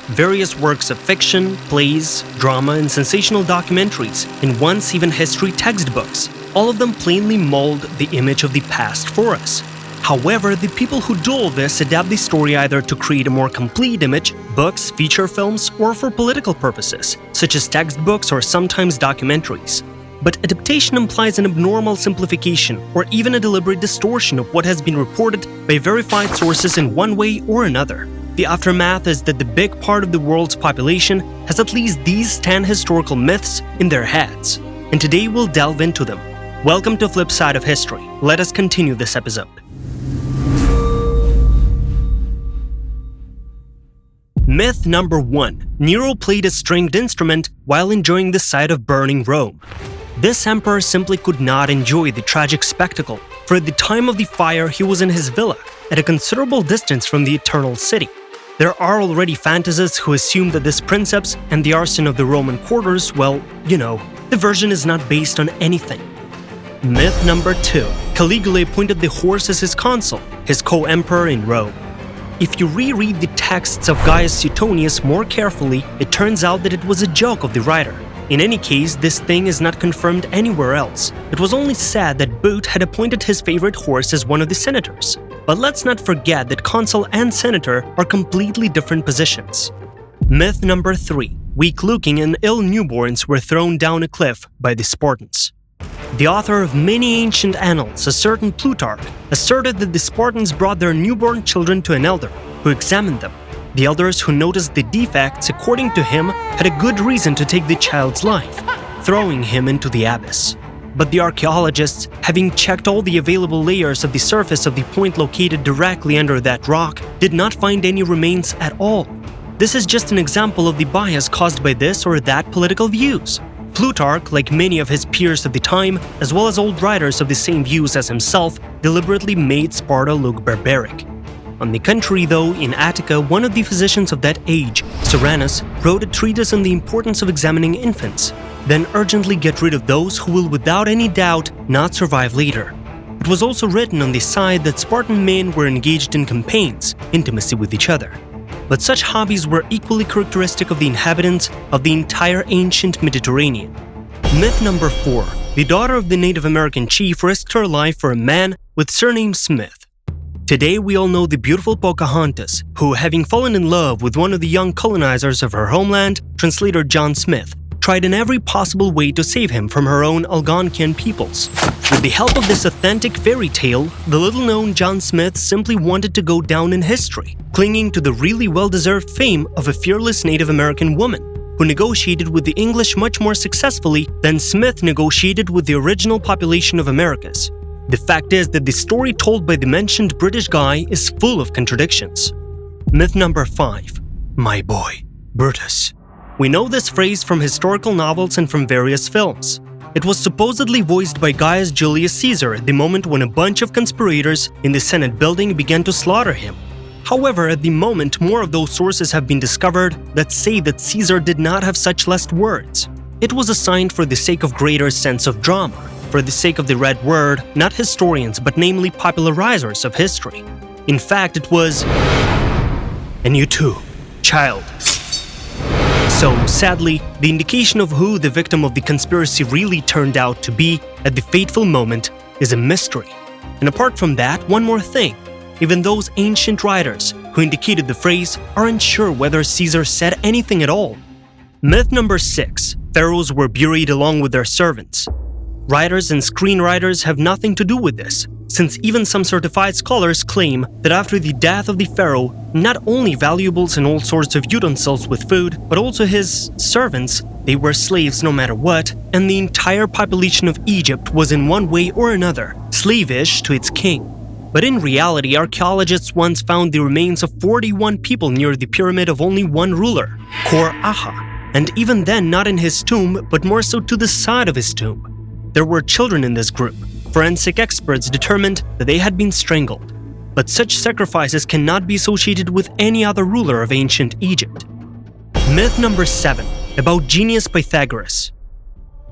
various works of fiction, plays, drama, and sensational documentaries, and once even history textbooks. All of them plainly mold the image of the past for us. However, the people who do all this adapt the story either to create a more complete image, books, feature films, or for political purposes, such as textbooks or sometimes documentaries. But adaptation implies an abnormal simplification or even a deliberate distortion of what has been reported by verified sources in one way or another. The aftermath is that the big part of the world's population has at least these 10 historical myths in their heads, and today we'll delve into them. Welcome to Flip Side of History. Let us continue this episode. Myth number 1. Nero played a stringed instrument while enjoying the sight of burning Rome. This emperor simply could not enjoy the tragic spectacle, for at the time of the fire he was in his villa, at a considerable distance from the Eternal City. There are already fantasists who assume that this princeps and the arson of the Roman quarters, well, the version is not based on anything. Myth number 2. Caligula appointed the horse as his consul, his co-emperor in Rome. If you reread the texts of Gaius Suetonius more carefully, it turns out that it was a joke of the writer. In any case, this thing is not confirmed anywhere else. It was only said that Boot had appointed his favorite horse as one of the senators. But let's not forget that consul and senator are completely different positions. Myth number 3. Weak-looking and ill newborns were thrown down a cliff by the Spartans. The author of many ancient annals, a certain Plutarch, asserted that the Spartans brought their newborn children to an elder, who examined them. The elders who noticed the defects, according to him, had a good reason to take the child's life, throwing him into the abyss. But the archaeologists, having checked all the available layers of the surface of the point located directly under that rock, did not find any remains at all. This is just an example of the bias caused by this or that political views. Plutarch, like many of his peers of the time, as well as old writers of the same views as himself, deliberately made Sparta look barbaric. On the contrary, though, in Attica, one of the physicians of that age, Soranus, wrote a treatise on the importance of examining infants, then urgently get rid of those who will without any doubt not survive later. It was also written on the side that Spartan men were engaged in campaigns, intimacy with each other. But such hobbies were equally characteristic of the inhabitants of the entire ancient Mediterranean. Myth number 4. The daughter of the Native American chief risked her life for a man with surname Smith. Today we all know the beautiful Pocahontas, who, having fallen in love with one of the young colonizers of her homeland, translator John Smith, tried in every possible way to save him from her own Algonquian peoples. With the help of this authentic fairy tale, the little-known John Smith simply wanted to go down in history, clinging to the really well-deserved fame of a fearless Native American woman, who negotiated with the English much more successfully than Smith negotiated with the original population of Americas. The fact is that the story told by the mentioned British guy is full of contradictions. Myth number 5. My boy, Brutus. We know this phrase from historical novels and from various films. It was supposedly voiced by Gaius Julius Caesar at the moment when a bunch of conspirators in the Senate building began to slaughter him. However, at the moment, more of those sources have been discovered that say that Caesar did not have such last words. It was assigned for the sake of greater sense of drama, for the sake of the red word, not historians but namely popularizers of history. In fact, it was, and you too, child. So, sadly, the indication of who the victim of the conspiracy really turned out to be at the fateful moment is a mystery. And apart from that, one more thing. Even those ancient writers who indicated the phrase aren't sure whether Caesar said anything at all. Myth number 6. Pharaohs were buried along with their servants. Writers and screenwriters have nothing to do with this, since even some certified scholars claim that after the death of the pharaoh, not only valuables and all sorts of utensils with food, but also his servants, they were slaves no matter what, and the entire population of Egypt was in one way or another slavish to its king. But in reality, archaeologists once found the remains of 41 people near the pyramid of only one ruler, Kor-Aha, and even then not in his tomb, but more so to the side of his tomb. There were children in this group. Forensic experts determined that they had been strangled. But such sacrifices cannot be associated with any other ruler of ancient Egypt. Myth number 7. About genius Pythagoras.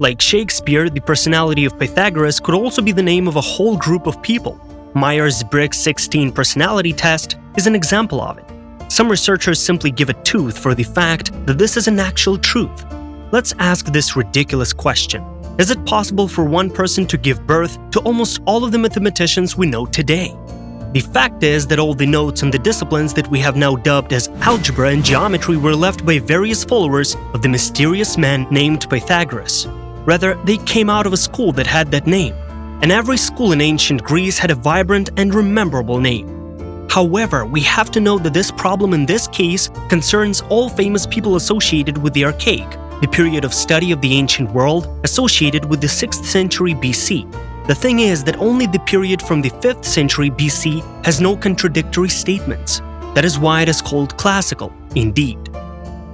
Like Shakespeare, the personality of Pythagoras could also be the name of a whole group of people. Myers-Briggs 16 personality test is an example of it. Some researchers simply give a tooth for the fact that this is an actual truth. Let's ask this ridiculous question. Is it possible for one person to give birth to almost all of the mathematicians we know today? The fact is that all the notes and the disciplines that we have now dubbed as algebra and geometry were left by various followers of the mysterious man named Pythagoras. Rather, they came out of a school that had that name, and every school in ancient Greece had a vibrant and rememberable name. However, we have to note that this problem in this case concerns all famous people associated with the Archaic, the period of study of the ancient world associated with the 6th century BC. The thing is that only the period from the 5th century BC has no contradictory statements. That is why it is called classical, indeed.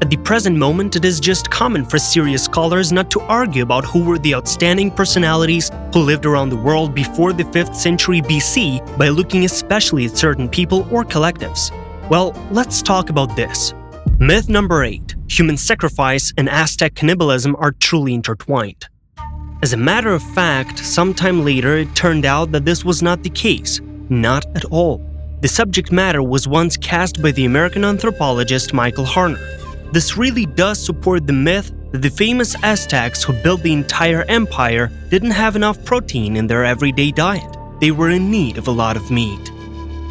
At the present moment, it is just common for serious scholars not to argue about who were the outstanding personalities who lived around the world before the 5th century BC by looking especially at certain people or collectives. Well, let's talk about this. Myth number 8. Human sacrifice and Aztec cannibalism are truly intertwined. As a matter of fact, sometime later it turned out that this was not the case. Not at all. The subject matter was once cast by the American anthropologist Michael Harner. This really does support the myth that the famous Aztecs who built the entire empire didn't have enough protein in their everyday diet. They were in need of a lot of meat.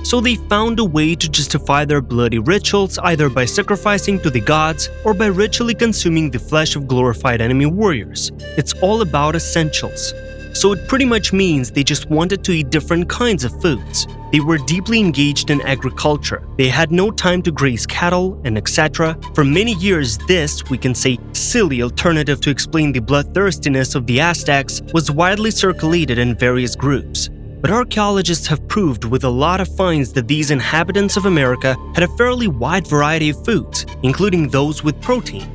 So they found a way to justify their bloody rituals either by sacrificing to the gods or by ritually consuming the flesh of glorified enemy warriors. It's all about essentials. So it pretty much means they just wanted to eat different kinds of foods. They were deeply engaged in agriculture. They had no time to graze cattle and etc. For many years, this, we can say, silly alternative to explain the bloodthirstiness of the Aztecs was widely circulated in various groups. But archaeologists have proved with a lot of finds that these inhabitants of America had a fairly wide variety of foods, including those with protein.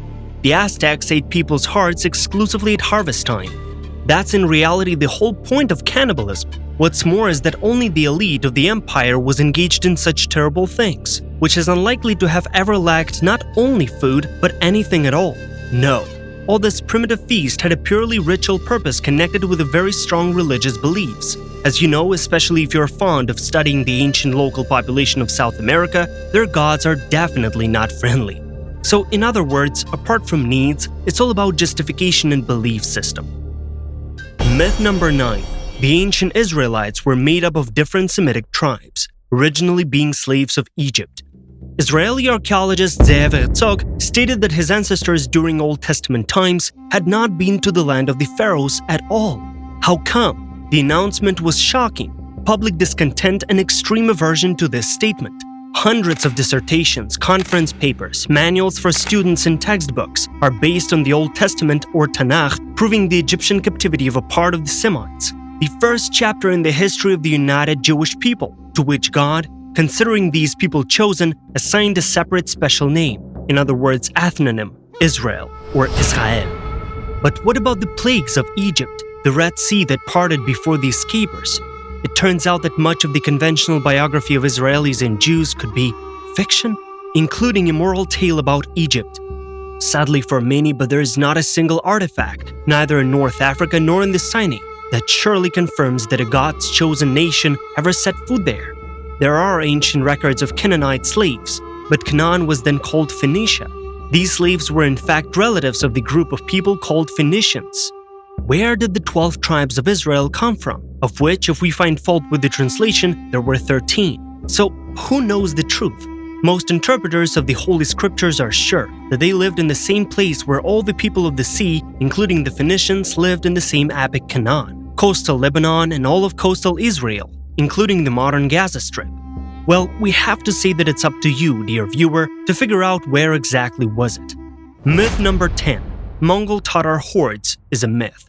The Aztecs ate people's hearts exclusively at harvest time. That's in reality the whole point of cannibalism. What's more is that only the elite of the empire was engaged in such terrible things, which is unlikely to have ever lacked not only food, but anything at all. No. All this primitive feast had a purely ritual purpose connected with a very strong religious beliefs. As you know, especially if you're fond of studying the ancient local population of South America, their gods are definitely not friendly. So in other words, apart from needs, it's all about justification and belief system. Myth number 9. The ancient Israelites were made up of different Semitic tribes, originally being slaves of Egypt. Israeli archaeologist Ze'ev Herzog stated that his ancestors during Old Testament times had not been to the land of the Pharaohs at all. How come? The announcement was shocking. Public discontent and extreme aversion to this statement. Hundreds of dissertations, conference papers, manuals for students and textbooks are based on the Old Testament or Tanakh, proving the Egyptian captivity of a part of the Semites. The first chapter in the history of the united Jewish people, to which God, considering these people chosen, assigned a separate special name, in other words, ethnonym, Israel or Israel. But what about the plagues of Egypt, the Red Sea that parted before the escapers? It turns out that much of the conventional biography of Israelis and Jews could be fiction, including a moral tale about Egypt. Sadly for many, but there is not a single artifact, neither in North Africa nor in the Sinai, that surely confirms that a God's chosen nation ever set foot there. There are ancient records of Canaanite slaves, but Canaan was then called Phoenicia. These slaves were in fact relatives of the group of people called Phoenicians. Where did the 12 tribes of Israel come from? Of which, if we find fault with the translation, there were 13. So, who knows the truth? Most interpreters of the Holy Scriptures are sure that they lived in the same place where all the people of the sea, including the Phoenicians, lived in the same epic Canaan, coastal Lebanon, and all of coastal Israel, including the modern Gaza Strip. Well, we have to say that it's up to you, dear viewer, to figure out where exactly was it. Myth number 10. Mongol Tatar hordes is a myth.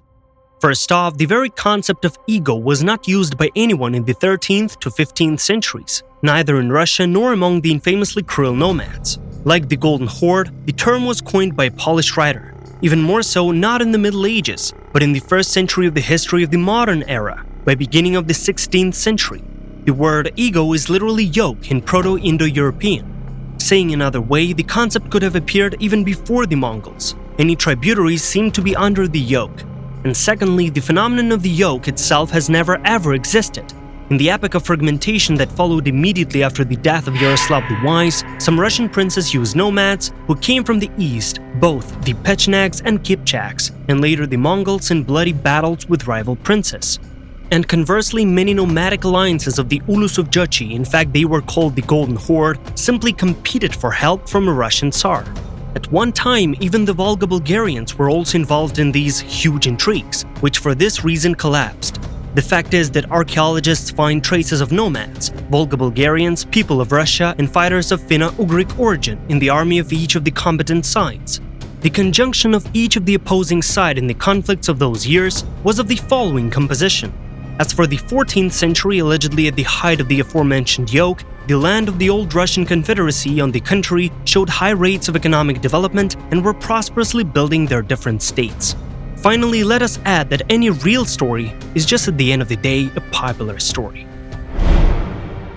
First off, the very concept of ego was not used by anyone in the 13th to 15th centuries, neither in Russia nor among the infamously cruel nomads. Like the Golden Horde, the term was coined by a Polish writer, even more so not in the Middle Ages, but in the first century of the history of the modern era, by beginning of the 16th century. The word ego is literally yoke in Proto-Indo-European. Saying another way, the concept could have appeared even before the Mongols. Any tributaries seemed to be under the yoke. And secondly, the phenomenon of the yoke itself has never ever existed. In the epoch of fragmentation that followed immediately after the death of Yaroslav the Wise, some Russian princes used nomads who came from the east, both the Pechenegs and Kipchaks, and later the Mongols in bloody battles with rival princes. And conversely, many nomadic alliances of the Ulus of Juchi, in fact they were called the Golden Horde, simply competed for help from a Russian Tsar. At one time, even the Volga Bulgarians were also involved in these huge intrigues, which for this reason collapsed. The fact is that archaeologists find traces of nomads, Volga Bulgarians, people of Russia, and fighters of Finno-Ugric origin in the army of each of the combatant sides. The conjunction of each of the opposing side in the conflicts of those years was of the following composition. As for the 14th century, allegedly at the height of the aforementioned yoke, the land of the old Russian Confederacy on the country showed high rates of economic development and were prosperously building their different states. Finally, let us add that any real story is just at the end of the day a popular story.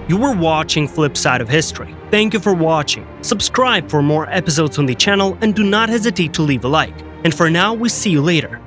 You were watching Flip Side of History. Thank you for watching. Subscribe for more episodes on the channel and do not hesitate to leave a like. And for now, we see you later.